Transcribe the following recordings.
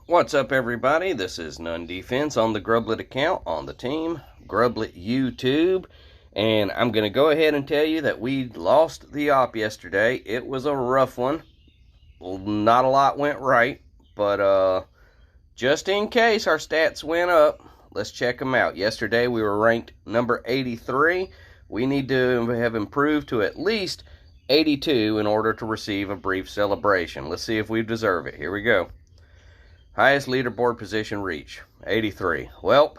What's up, everybody? This is None Defense on the Grublet account on the team, Grublet YouTube. And I'm going to go ahead and tell you that we lost the op yesterday. It was a rough one. Not a lot went right, but just in case our stats went up, let's check them out. Yesterday we were ranked number 83. We need to have improved to at least 82 in order to receive a brief celebration. Let's see if we deserve it. Here we go. Highest leaderboard position reach, 83. Well,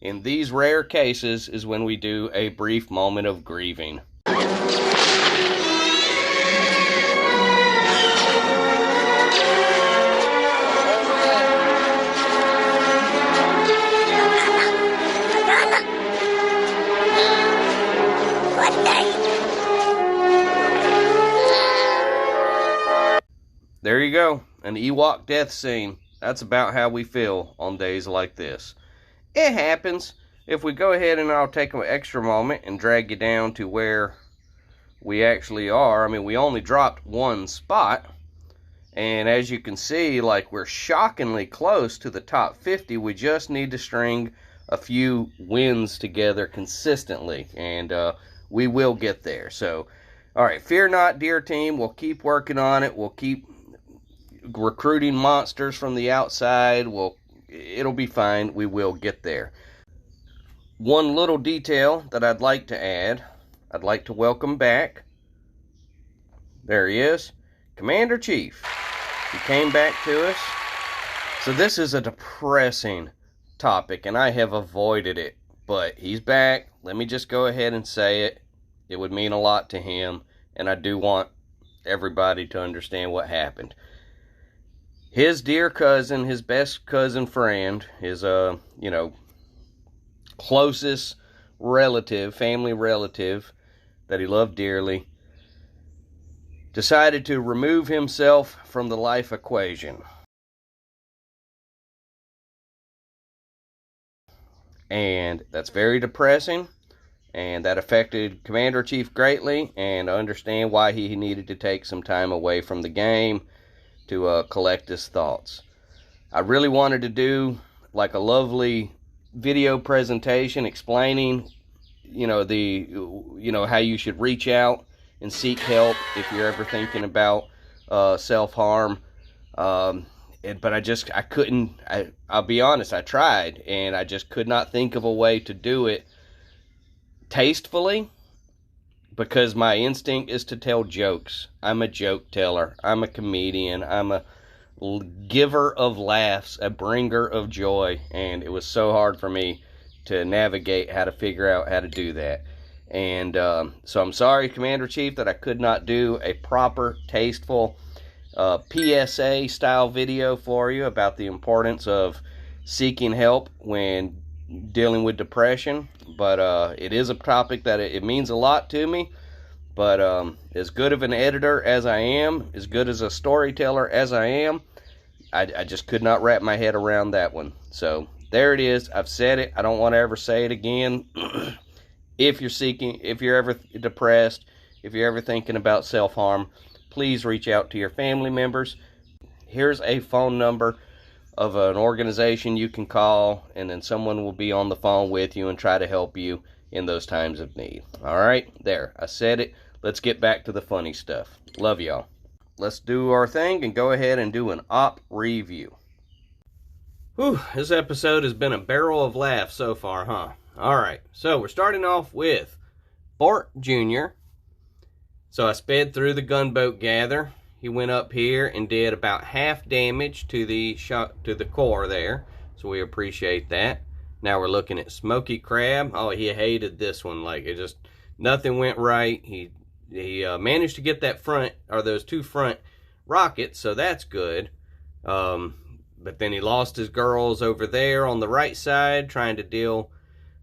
in these rare cases is when we do a brief moment of grieving. There you go, an Ewok death scene. That's about how we feel on days like this. It happens. If we go ahead and I'll take an extra moment and drag you down to where we actually are. I mean, we only dropped one spot. And as you can see, like, we're shockingly close to the top 50. We just need to string a few wins together consistently. And we will get there. So, all right, fear not, dear team. We'll keep working on it. We'll keep recruiting monsters from the outside. It'll be fine. We will get there. One little detail that I'd like to add. I'd like to welcome back. There he is, Commander Cheif. He came back to us. So this is a depressing topic, and I have avoided it. But he's back. Let me just go ahead and say it. It would mean a lot to him, and I do want everybody to understand what happened. His dear cousin, his best cousin friend, his, closest relative, family relative that he loved dearly, decided to remove himself from the life equation. And that's very depressing, and that affected Commander Cheif greatly, and I understand why he needed to take some time away from the game to collect his thoughts. I really wanted to do like a lovely video presentation explaining, how you should reach out and seek help if you're ever thinking about self-harm. But I couldn't. I'll be honest, I tried, and I just could not think of a way to do it tastefully. Because my instinct is to tell jokes. I'm a joke teller. I'm a comedian. I'm a giver of laughs, a bringer of joy. And it was so hard for me to navigate how to figure out how to do that. And so I'm sorry, Commander Cheif, that I could not do a proper, tasteful PSA-style video for you about the importance of seeking help when dealing with depression. But it is a topic that it means a lot to me. But as good of an editor as I am, as good as a storyteller as I am, I just could not wrap my head around that one. So there it is. I've said it. I don't want to ever say it again. If you're ever depressed, if you're ever thinking about self-harm, please reach out to your family members. Here's a phone number of an organization you can call, and then someone will be on the phone with you and try to help you in those times of need. All right, there, I said it. Let's get back to the funny stuff. Love y'all. Let's do our thing and go ahead and do an op review. Whew, this episode has been a barrel of laughs so far, huh? All right, so we're starting off with Bort Jr. So I sped through the gunboat gather. He went up here and did about half damage to the core there, so we appreciate that. Now we're looking at Smoky Crab. Oh, he hated this one. Like, it just, nothing went right. He managed to get that those two front rockets, so that's good. But then he lost his girls over there on the right side, trying to deal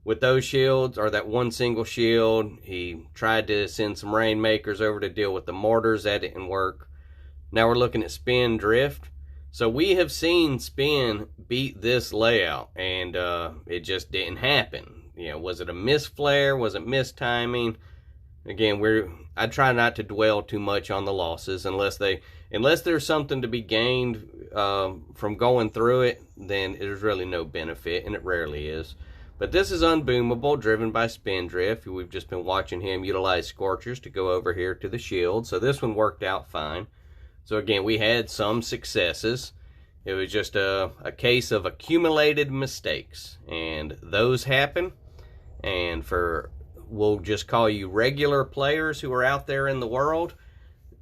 with those shields, or that one single shield. He tried to send some Rainmakers over to deal with the mortars. That didn't work. Now we're looking at Spin Drift. So we have seen Spin beat this layout, and it just didn't happen. Was it a misflare? Was it mistiming? Again, I try not to dwell too much on the losses unless there's something to be gained from going through it. Then there's really no benefit, and it rarely is. But this is Unboomable, driven by Spindrift. We've just been watching him utilize Scorchers to go over here to the shield. So this one worked out fine. So again, we had some successes. It was just a case of accumulated mistakes. And those happen. And we'll just call you regular players who are out there in the world.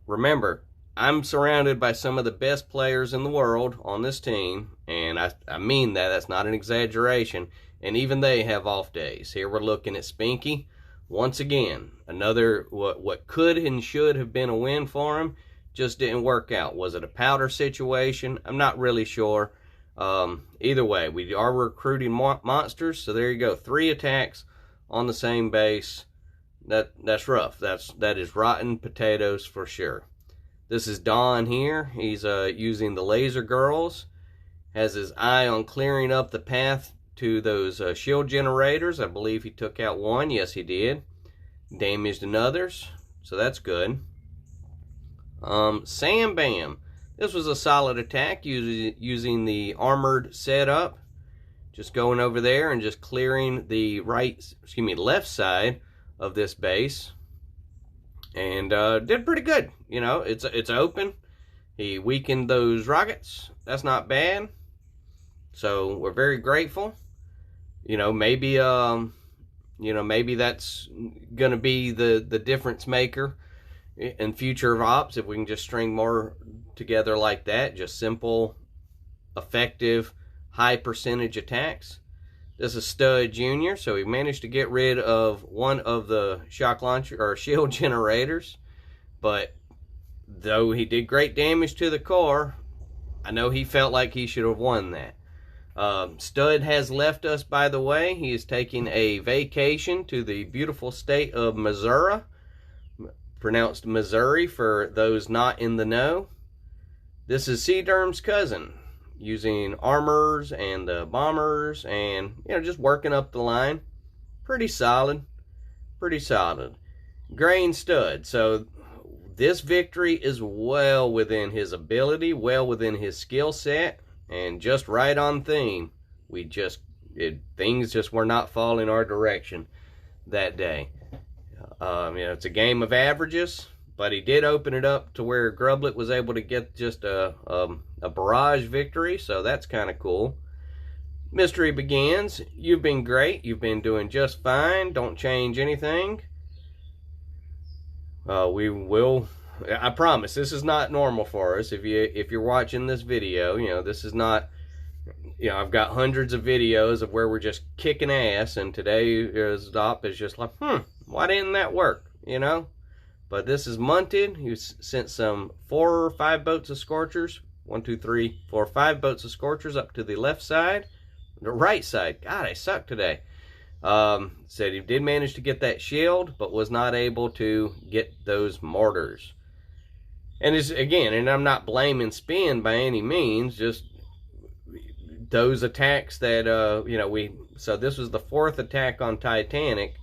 Remember, I'm surrounded by some of the best players in the world on this team. And I mean that. That's not an exaggeration. And even they have off days. Here we're looking at Spinky. Once again, another what could and should have been a win for him just didn't work out. Was it a powder situation? I'm not really sure. Either way, we are recruiting monsters. So there you go. 3 attacks on the same base. That's rough. That is rotten potatoes for sure. This is Don here. He's using the laser girls. Has his eye on clearing up the path to those shield generators. I believe he took out one. Yes, he did. Damaged others. So that's good. Sam Bam. This was a solid attack using the armored setup. Just going over there and just clearing the left side of this base. And did pretty good. You know, it's open. He weakened those rockets. That's not bad. So we're very grateful. You know, maybe that's gonna be the difference maker in future ops if we can just string more together like that. Just simple, effective, high percentage attacks. This is Stud Jr., so he managed to get rid of one of the shock launcher or shield generators. But though he did great damage to the core, I know he felt like he should have won that. Stud has left us, by the way. He is taking a vacation to the beautiful state of Missouri. Pronounced Missouri for those not in the know. This is Seaderm's cousin, using armors and bombers and, you know, just working up the line. Pretty solid. Pretty solid. Grain Stud. So this victory is well within his ability, well within his skill set. And just right on theme. Things just were not falling our direction that day. You know, it's a game of averages, but he did open it up to where Grublet was able to get just a barrage victory, so that's kind of cool. Mystery Begins. You've been great. You've been doing just fine. Don't change anything. We will. I promise this is not normal for us. If you're watching this video, you know, this is not, you know, I've got hundreds of videos of where we're just kicking ass, and today's op is just like, why didn't that work, you know? But this is Munted. He sent some 4 or 5 boats of Scorchers. 1, 2, 3, 4, 5 boats of Scorchers up to the left side. The right side. God, I suck today. Said he did manage to get that shield, but was not able to get those mortars. And again, and I'm not blaming Spin by any means, just those attacks that, you know, so this was the 4th attack on Titanic.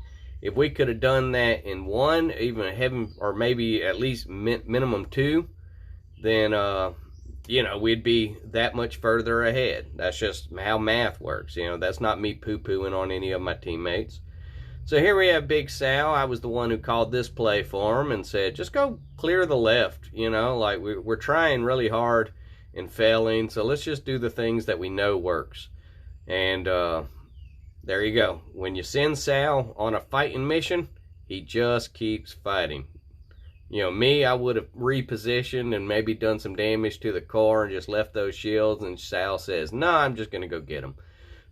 If we could have done that in 1, even or maybe at least minimum 2, then, you know, we'd be that much further ahead. That's just how math works. You know, that's not me poo-pooing on any of my teammates. So here we have Big Sal. I was the one who called this play for him and said, just go clear the left. You know, like we're trying really hard and failing. So let's just do the things that we know works. And there you go. When you send Sal on a fighting mission, he just keeps fighting. You know, me, I would have repositioned and maybe done some damage to the core and just left those shields. And Sal says, no, I'm just going to go get them.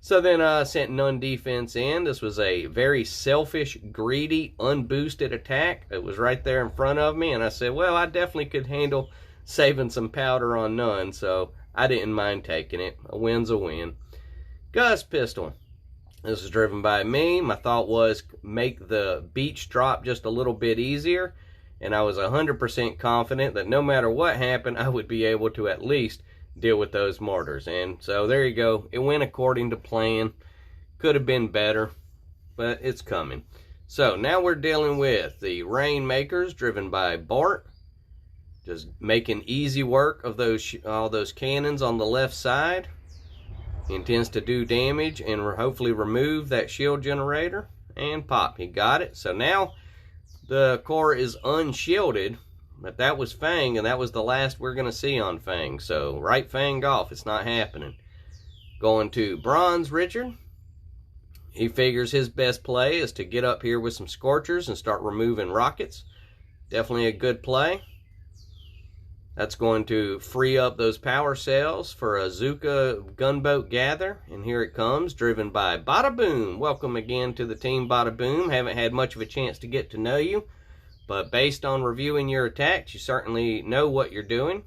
So then sent none defense in. This was a very selfish, greedy, unboosted attack. It was right there in front of me. And I said, well, I definitely could handle saving some powder on none. So I didn't mind taking it. A win's a win. Gus Pistol. This is driven by me. My thought was make the beach drop just a little bit easier. And I was 100% confident that no matter what happened, I would be able to at least deal with those mortars. And so there you go. It went according to plan. Could have been better, but it's coming. So now we're dealing with the Rainmakers, driven by Bart. Just making easy work of all those cannons on the left side. He intends to do damage and hopefully remove that shield generator. And pop, he got it. So now the core is unshielded, but that was Fang, and that was the last we're going to see on Fang. So right Fang off, it's not happening. Going to Bronze Richard. He figures his best play is to get up here with some Scorchers and start removing rockets. Definitely a good play. That's going to free up those power cells for a Zuka gunboat gather. And here it comes, driven by Bada Boom. Welcome again to the team, Bada Boom. Haven't had much of a chance to get to know you, but based on reviewing your attacks, you certainly know what you're doing.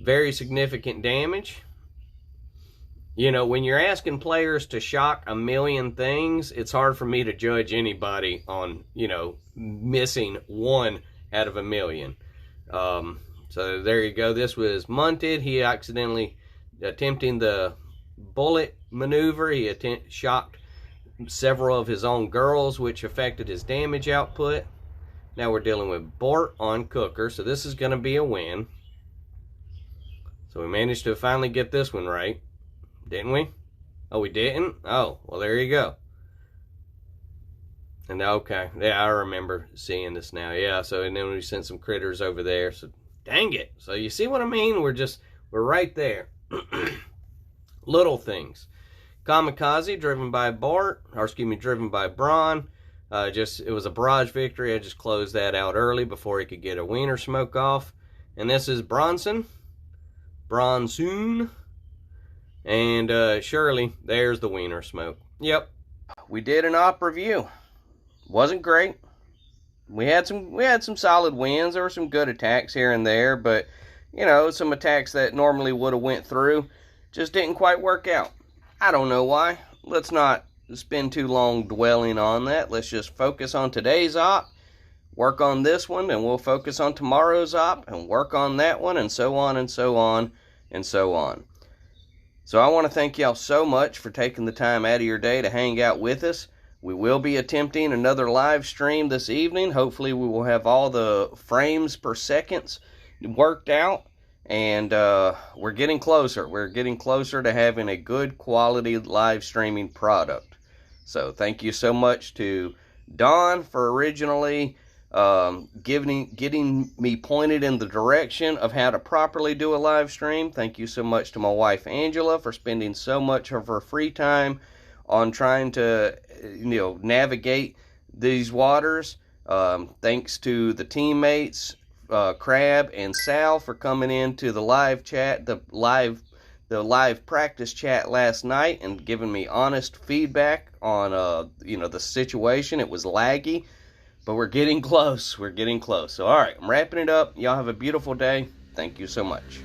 Very significant damage. You know, when you're asking players to shock a million things, it's hard for me to judge anybody on, you know, missing one out of a million. So there you go. This was Munted. He accidentally attempting the bullet maneuver. He shocked several of his own girls, which affected his damage output. Now we're dealing with Bort on Cooker, so this is going to be a win. So we managed to finally get this one right. Didn't we? Oh, we didn't? Oh, well, there you go. And okay, yeah, I remember seeing this now. Yeah, so and then we sent some critters over there. So dang it. So you see what I mean? We're right there. Little things. Kamikaze, driven by Bart, or excuse me, driven by Braun. It was a barrage victory. I just closed that out early before he could get a wiener smoke off. And this is Bronson. And Shirley, there's the wiener smoke. Yep. We did an op review. Wasn't great. We had some solid wins. There were some good attacks here and there, but you know, some attacks that normally would have went through just didn't quite work out. I don't know why. Let's not spend too long dwelling on that. Let's just focus on today's op, work on this one, and we'll focus on tomorrow's op and work on that one, and so on and so on and so on. So I want to thank y'all so much for taking the time out of your day to hang out with us. We will be attempting another live stream this evening. Hopefully we will have all the frames per second worked out. And we're getting closer. We're getting closer to having a good quality live streaming product. So thank you so much to Don for originally getting me pointed in the direction of how to properly do a live stream. Thank you so much to my wife Angela for spending so much of her free time on trying to, you know, navigate these waters. Thanks to the teammates, Crab and Sal, for coming into the live chat, the live practice chat last night and giving me honest feedback on you know, the situation. It was laggy, but we're getting close. We're getting close. So all right, I'm wrapping it up. Y'all have a beautiful day. Thank you so much.